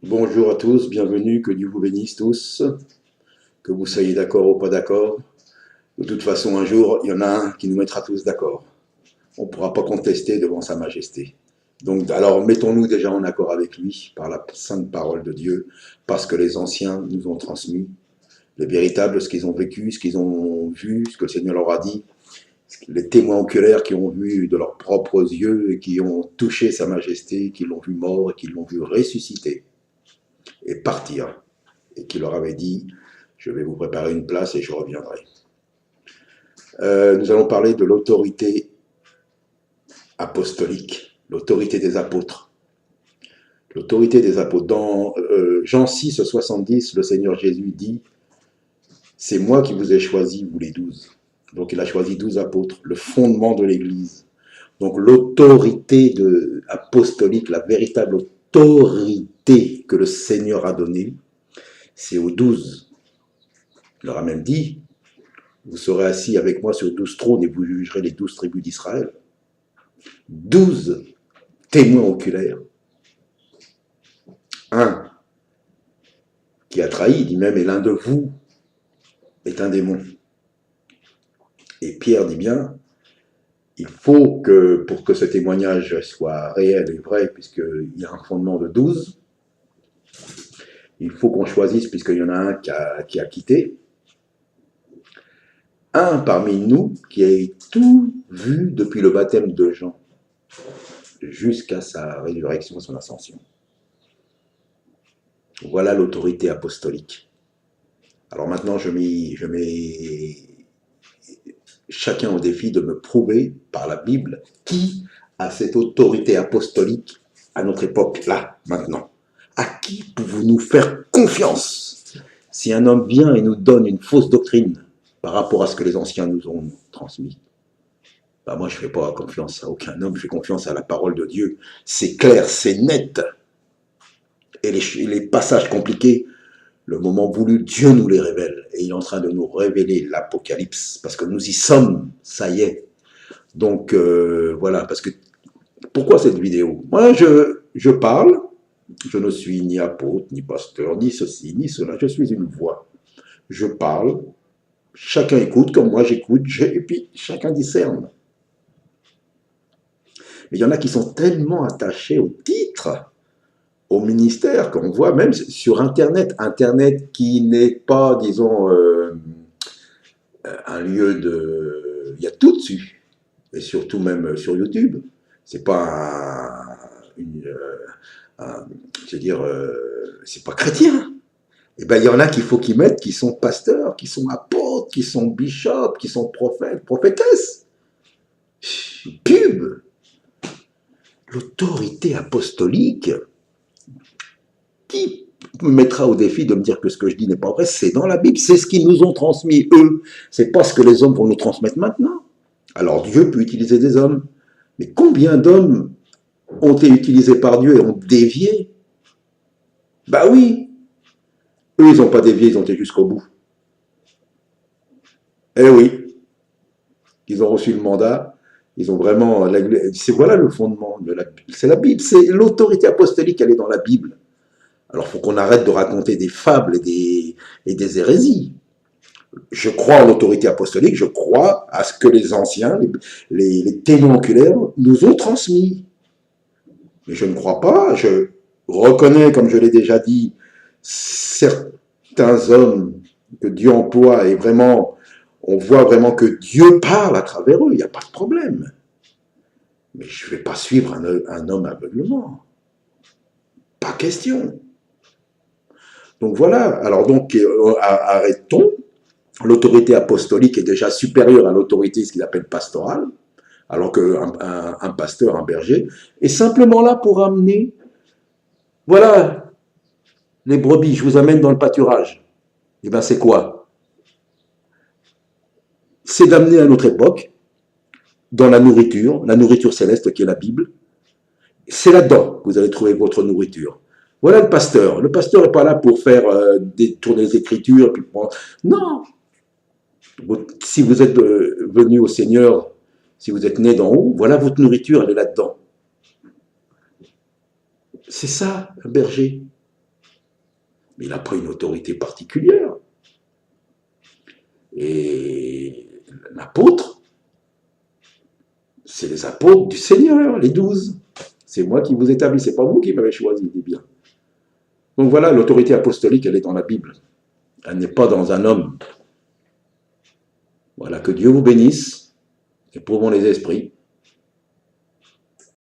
Bonjour à tous, bienvenue, que Dieu vous bénisse tous, que vous soyez d'accord ou pas d'accord. De toute façon, un jour, il y en a un qui nous mettra tous d'accord. On ne pourra pas contester devant sa majesté. Donc, alors, mettons-nous déjà en accord avec lui par la sainte parole de Dieu, parce que les anciens nous ont transmis les véritables, ce qu'ils ont vécu, ce qu'ils ont vu, ce que le Seigneur leur a dit, les témoins oculaires qui ont vu de leurs propres yeux et qui ont touché sa majesté, qui l'ont vu mort et qui l'ont vu ressusciter et partir, et qui leur avait dit, je vais vous préparer une place et je reviendrai. Nous allons parler de l'autorité apostolique, l'autorité des apôtres. L'autorité des apôtres. Dans Jean 6, 70, le Seigneur Jésus dit, c'est moi qui vous ai choisi, vous les 12. Donc il a choisi 12 apôtres, le fondement de l'Église. Donc l'autorité apostolique, la véritable autorité que le Seigneur a donnée, c'est aux 12. Il leur a même dit, vous serez assis avec moi sur 12 trônes et vous jugerez les 12 tribus d'Israël. 12 témoins oculaires. Un qui a trahi, il dit même, et l'un de vous est un démon. Et Pierre dit bien, il faut que, pour que ce témoignage soit réel et vrai, puisqu'il y a un fondement de 12, il faut qu'on choisisse, puisqu'il y en a un qui a quitté, un parmi nous qui a tout vu depuis le baptême de Jean jusqu'à sa résurrection, son ascension. Voilà l'autorité apostolique. Alors maintenant, je mets chacun au défi de me prouver par la Bible qui a cette autorité apostolique à notre époque, là, maintenant. À qui pouvons-nous faire confiance si un homme vient et nous donne une fausse doctrine par rapport à ce que les anciens nous ont transmis? Ben moi, je ne fais pas confiance à aucun homme, je fais confiance à la parole de Dieu. C'est clair, c'est net. Et les passages compliqués, le moment voulu, Dieu nous les révèle. Et il est en train de nous révéler l'Apocalypse, parce que nous y sommes, ça y est. Donc, voilà, parce que, pourquoi cette vidéo? Moi, je parle, je ne suis ni apôtre, ni pasteur, ni ceci, ni cela, je suis une voix. Je parle, chacun écoute, comme moi j'écoute, et puis chacun discerne. Mais il y en a qui sont tellement attachés au titre, au ministère, qu'on voit même sur Internet. Internet qui n'est pas, disons, un lieu de... Il y a tout dessus. Et surtout même sur YouTube. C'est pas je veux dire, c'est pas chrétien. Et ben il y en a qu'il faut qu'ils mettent, qui sont pasteurs, qui sont apôtres, qui sont bishops, qui sont prophètes, prophétesses. Pub. L'autorité apostolique, qui me mettra au défi de me dire que ce que je dis n'est pas vrai? C'est dans la Bible, c'est ce qu'ils nous ont transmis eux. C'est pas ce que les hommes vont nous transmettre maintenant. Alors Dieu peut utiliser des hommes, mais combien d'hommes ont été utilisés par Dieu et ont dévié? Bah oui, eux ils n'ont pas dévié, ils ont été jusqu'au bout. Eh oui, ils ont reçu le mandat, ils ont vraiment... C'est voilà le fondement de la Bible. C'est la Bible, c'est l'autorité apostolique, elle est dans la Bible. Alors il faut qu'on arrête de raconter des fables et des hérésies. Je crois en l'autorité apostolique, je crois à ce que les anciens, les témoins oculaires nous ont transmis. Mais je ne crois pas, je reconnais, comme je l'ai déjà dit, certains hommes que Dieu emploie et vraiment, on voit vraiment que Dieu parle à travers eux, il n'y a pas de problème. Mais je ne vais pas suivre un homme aveuglement. Pas question. Donc voilà, alors donc arrêtons. L'autorité apostolique est déjà supérieure à l'autorité, ce qu'ils appellent pastorale, alors qu'un pasteur, un berger, est simplement là pour amener, voilà, les brebis, je vous amène dans le pâturage. Et bien c'est quoi? C'est d'amener à notre époque, dans la nourriture céleste qui est la Bible. C'est là-dedans que vous allez trouver votre nourriture. Voilà le pasteur. Le pasteur n'est pas là pour faire tourner les Écritures. Puis, non. Si vous êtes venu au Seigneur, si vous êtes né d'en haut, voilà votre nourriture, elle est là-dedans. C'est ça, un berger. Mais il n'a pas une autorité particulière. Et l'apôtre, c'est les apôtres du Seigneur, les 12. C'est moi qui vous établis, c'est pas vous qui m'avez choisi, dit bien. Donc voilà, l'autorité apostolique, elle est dans la Bible. Elle n'est pas dans un homme. Voilà, que Dieu vous bénisse, éprouvons les esprits.